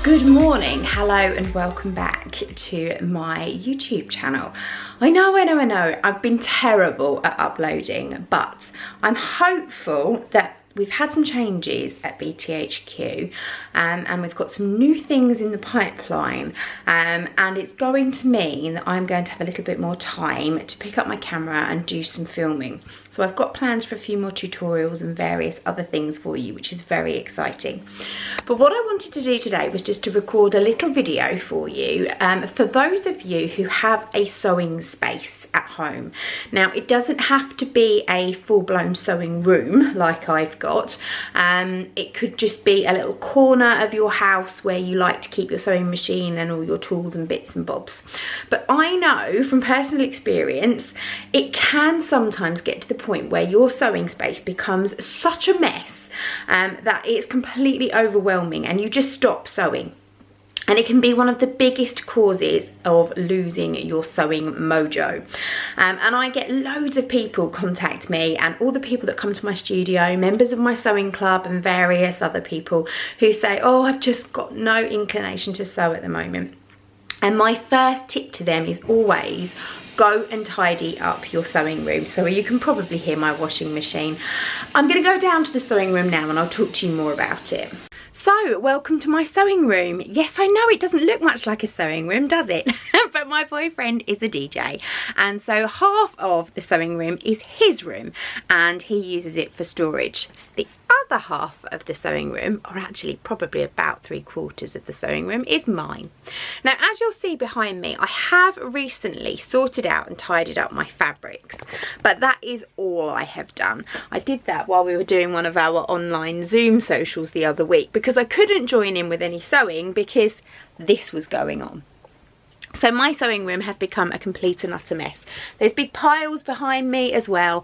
Good morning, hello and welcome back to my YouTube channel. I know, I've been terrible at uploading, but I'm hopeful that we've had some changes at BTHQ and we've got some new things in the pipeline and it's going to mean that I'm going to have a little bit more time to pick up my camera and do some filming. So I've got plans for a few more tutorials and various other things for you, which is very exciting. But what I wanted to do today was just to record a little video for you, for those of you who have a sewing space at home. Now, it doesn't have to be a full-blown sewing room like I've got. It could just be a little corner of your house where you like to keep your sewing machine and all your tools and bits and bobs. But I know from personal experience, it can sometimes get to the point where your sewing space becomes such a mess that it's completely overwhelming and you just stop sewing. And it can be one of the biggest causes of losing your sewing mojo. And I get loads of people contact me, and all the people that come to my studio, members of my sewing club and various other people who say, oh, I've just got no inclination to sew at the moment. And my first tip to them is always go and tidy up your sewing room. So you can probably hear my washing machine. I'm going to go down to the sewing room now and I'll talk to you more about it. So, welcome to my sewing room. Yes, I know it doesn't look much like a sewing room, does it? But my boyfriend is a DJ, and so half of the sewing room is his room, and he uses it for storage. The other half of the sewing room, or actually probably about 3/4 of the sewing room, is mine. Now, as you'll see behind me, I have recently sorted out and tidied up my fabrics, but that is all I have done. I did that while we were doing one of our online Zoom socials the other week, because I couldn't join in with any sewing because this was going on. So my sewing room has become a complete and utter mess. There's big piles behind me as well,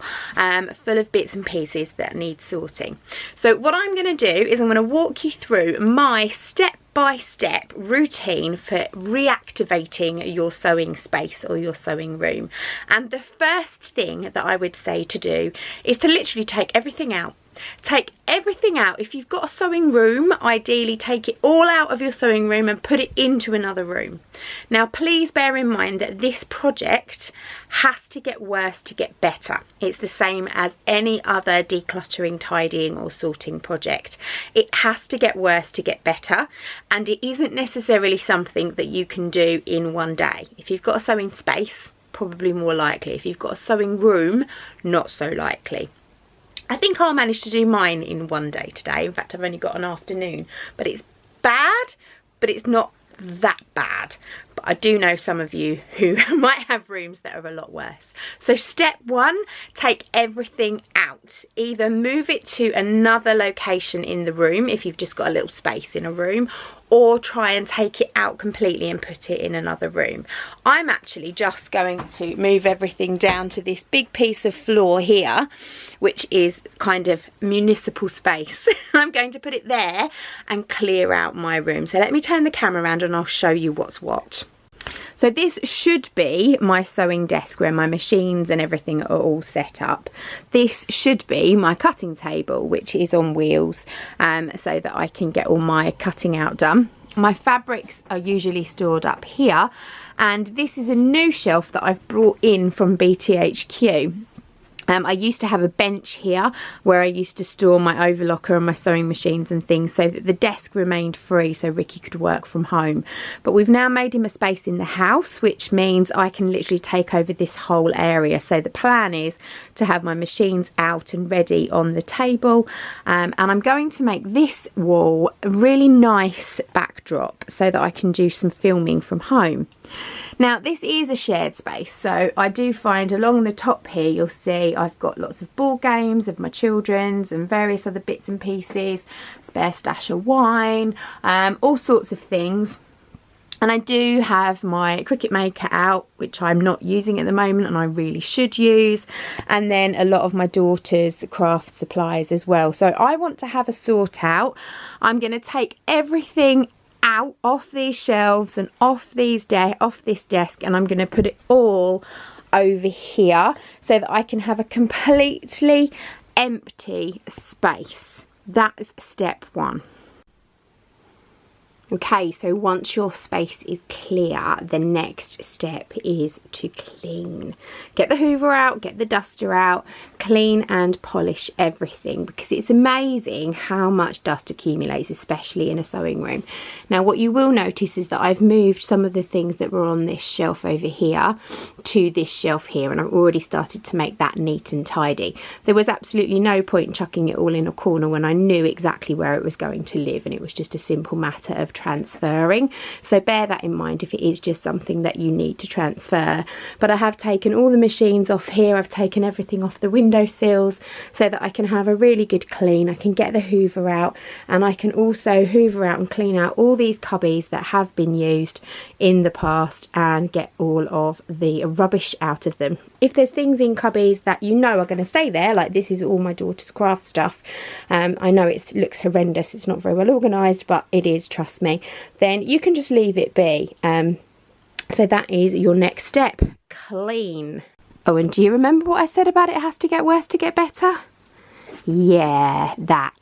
full of bits and pieces that need sorting. So what I'm going to do is I'm going to walk you through my step-by-step routine for reactivating your sewing space or your sewing room. And the first thing that I would say to do is to literally take everything out. Take everything out. If you've got a sewing room, ideally take it all out of your sewing room and put it into another room. Now, please bear in mind that this project has to get worse to get better. It's the same as any other decluttering, tidying or sorting project. It has to get worse to get better, and it isn't necessarily something that you can do in one day. If you've got a sewing space, probably more likely. If you've got a sewing room, not so likely. I think I'll manage to do mine in one day today. In fact, I've only got an afternoon, but it's bad, but it's not that bad. But I do know some of you who might have rooms that are a lot worse. So step one, take everything out. Either move it to another location in the room if you've just got a little space in a room, or try and take it out completely and put it in another room. I'm actually just going to move everything down to this big piece of floor here, which is kind of municipal space. I'm going to put it there and clear out my room. So let me turn the camera around and I'll show you what's what. So this should be my sewing desk where my machines and everything are all set up. This should be my cutting table, which is on wheels, so that I can get all my cutting out done. My fabrics are usually stored up here, and this is a new shelf that I've brought in from BTHQ. I used to have a bench here where I used to store my overlocker and my sewing machines and things, so that the desk remained free so Ricky could work from home. But we've now made him a space in the house, which means I can literally take over this whole area. So the plan is to have my machines out and ready on the table, and I'm going to make this wall a really nice backdrop so that I can do some filming from home. Now, this is a shared space, so I do find along the top here you'll see I've got lots of board games of my children's and various other bits and pieces, spare stash of wine, all sorts of things. And I do have my Cricut Maker out, which I'm not using at the moment and I really should use. And then a lot of my daughter's craft supplies as well. So I want to have a sort out. I'm going to take everything out off these shelves and off this desk, and I'm going to put it all over here so that I can have a completely empty space. That is step one. Okay, so once your space is clear, the next step is to clean. Get the hoover out, get the duster out, clean and polish everything, because it's amazing how much dust accumulates, especially in a sewing room. Now what you will notice is that I've moved some of the things that were on this shelf over here to this shelf here, and I've already started to make that neat and tidy. There was absolutely no point in chucking it all in a corner when I knew exactly where it was going to live, and it was just a simple matter of transferring. So bear that in mind if it is just something that you need to transfer. But I have taken all the machines off here, I've taken everything off the window sills so that I can have a really good clean. I can get the hoover out, and I can also hoover out and clean out all these cubbies that have been used in the past and get all of the rubbish out of them. If there's things in cubbies that you know are going to stay there, like this is all my daughter's craft stuff, I know it looks horrendous, it's not very well organised, but it is, trust me, then you can just leave it be. So that is your next step, clean. Oh, and do you remember what I said about it has to get worse to get better? Yeah, that.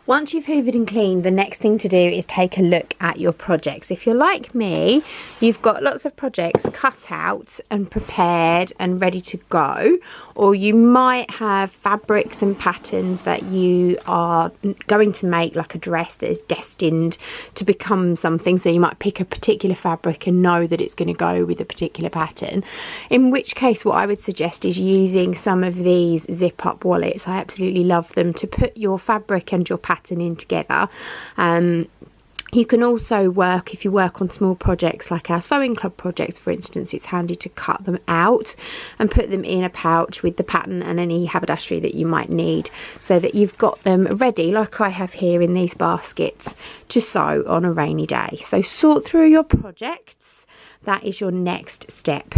Once you've hoovered and cleaned, the next thing to do is take a look at your projects. If you're like me, you've got lots of projects cut out and prepared and ready to go, or you might have fabrics and patterns that you are going to make, like a dress that is destined to become something. So you might pick a particular fabric and know that it's going to go with a particular pattern, in which case what I would suggest is using some of these zip up wallets. I absolutely love them to put your fabric and your pattern in together. You can also work, if you work on small projects like our sewing club projects for instance, it's handy to cut them out and put them in a pouch with the pattern and any haberdashery that you might need, so that you've got them ready, like I have here in these baskets, to sew on a rainy day. So sort through your projects, that is your next step.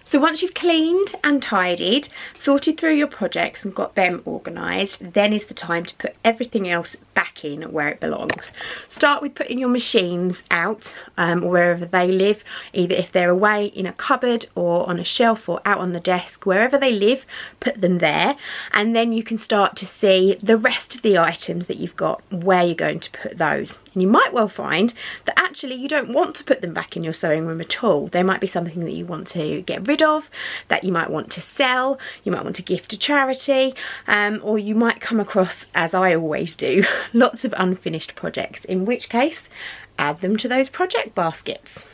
So once you've cleaned and tidied, sorted through your projects and got them organised, then is the time to put everything else back in where it belongs. Start with putting your machines out or wherever they live, either if they're away in a cupboard or on a shelf or out on the desk, wherever they live, put them there. And then you can start to see the rest of the items that you've got, where you're going to put those. And you might well find that actually you don't want to put them back in your sewing room at all. They might be something that you want to get rid of, that you might want to sell, you might want to gift to charity, or you might come across, as I always do, lots of unfinished projects, in which case add them to those project baskets.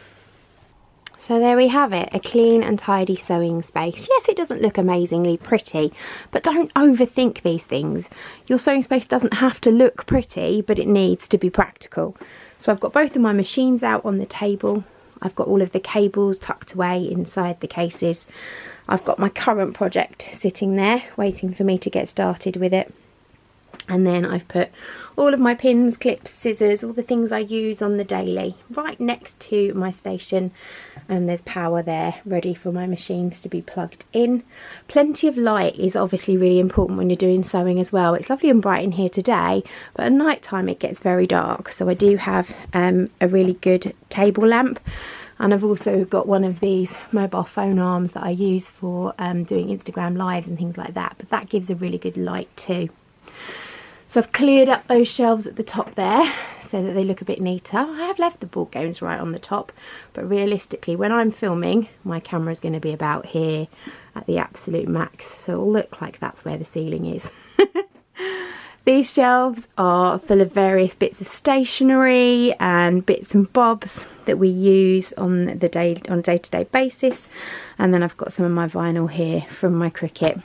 So there we have it, a clean and tidy sewing space. Yes, it doesn't look amazingly pretty, but don't overthink these things. Your sewing space doesn't have to look pretty, but it needs to be practical. So I've got both of my machines out on the table. I've got all of the cables tucked away inside the cases. I've got my current project sitting there waiting for me to get started with it. And then I've put all of my pins, clips, scissors, all the things I use on the daily right next to my station, and there's power there ready for my machines to be plugged in. Plenty of light is obviously really important when you're doing sewing as well. It's lovely and bright in here today, but at night time it gets very dark, so I do have a really good table lamp. And I've also got one of these mobile phone arms that I use for doing Instagram lives and things like that, but that gives a really good light too. So I've cleared up those shelves at the top there so that they look a bit neater. I have left the board games right on the top, but realistically when I'm filming, my camera is going to be about here at the absolute max, so it'll look like that's where the ceiling is. These shelves are full of various bits of stationery and bits and bobs that we use on a day-to-day basis. And then I've got some of my vinyl here from my Cricut.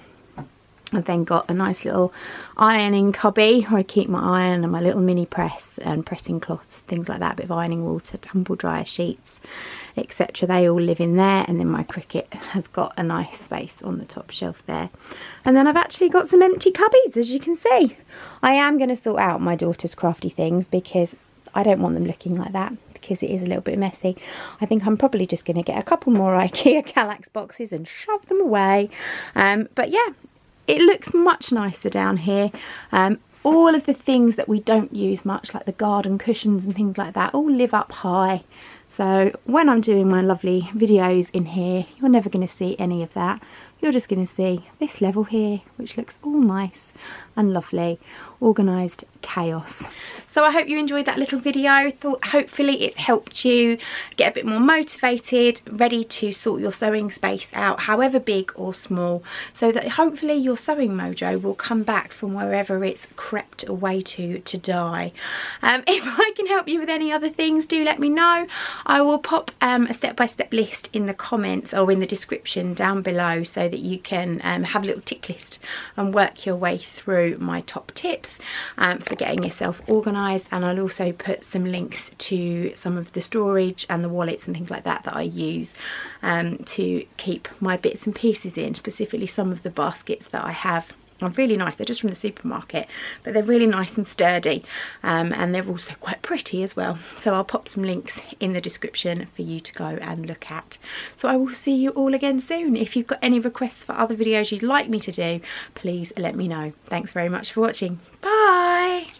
I've then got a nice little ironing cubby where I keep my iron and my little mini press and pressing cloths, things like that, a bit of ironing water, tumble dryer sheets, etc. They all live in there, and then my Cricut has got a nice space on the top shelf there. And then I've actually got some empty cubbies, as you can see. I am going to sort out my daughter's crafty things because I don't want them looking like that, because it is a little bit messy. I think I'm probably just going to get a couple more IKEA Kallax boxes and shove them away. But yeah, it looks much nicer down here. All of the things that we don't use much, like the garden cushions and things like that, all live up high. So when I'm doing my lovely videos in here, you're never going to see any of that. You're just going to see this level here, which looks all nice and lovely. organised chaos. So I hope you enjoyed that little video. Hopefully it's helped you get a bit more motivated, ready to sort your sewing space out, however big or small, so that hopefully your sewing mojo will come back from wherever it's crept away to die. If I can help you with any other things, do let me know. I will pop a step-by-step list in the comments or in the description down below, so that you can have a little tick list and work your way through my top tips for getting yourself organised. And I'll also put some links to some of the storage and the wallets and things like that that I use to keep my bits and pieces in, specifically some of the baskets that I have. Are really nice. They're just from the supermarket, but they're really nice and sturdy, and they're also quite pretty as well. So I'll pop some links in the description for you to go and look at. So I will see you all again soon. If you've got any requests for other videos you'd like me to do, please let me know. Thanks very much for watching. Bye.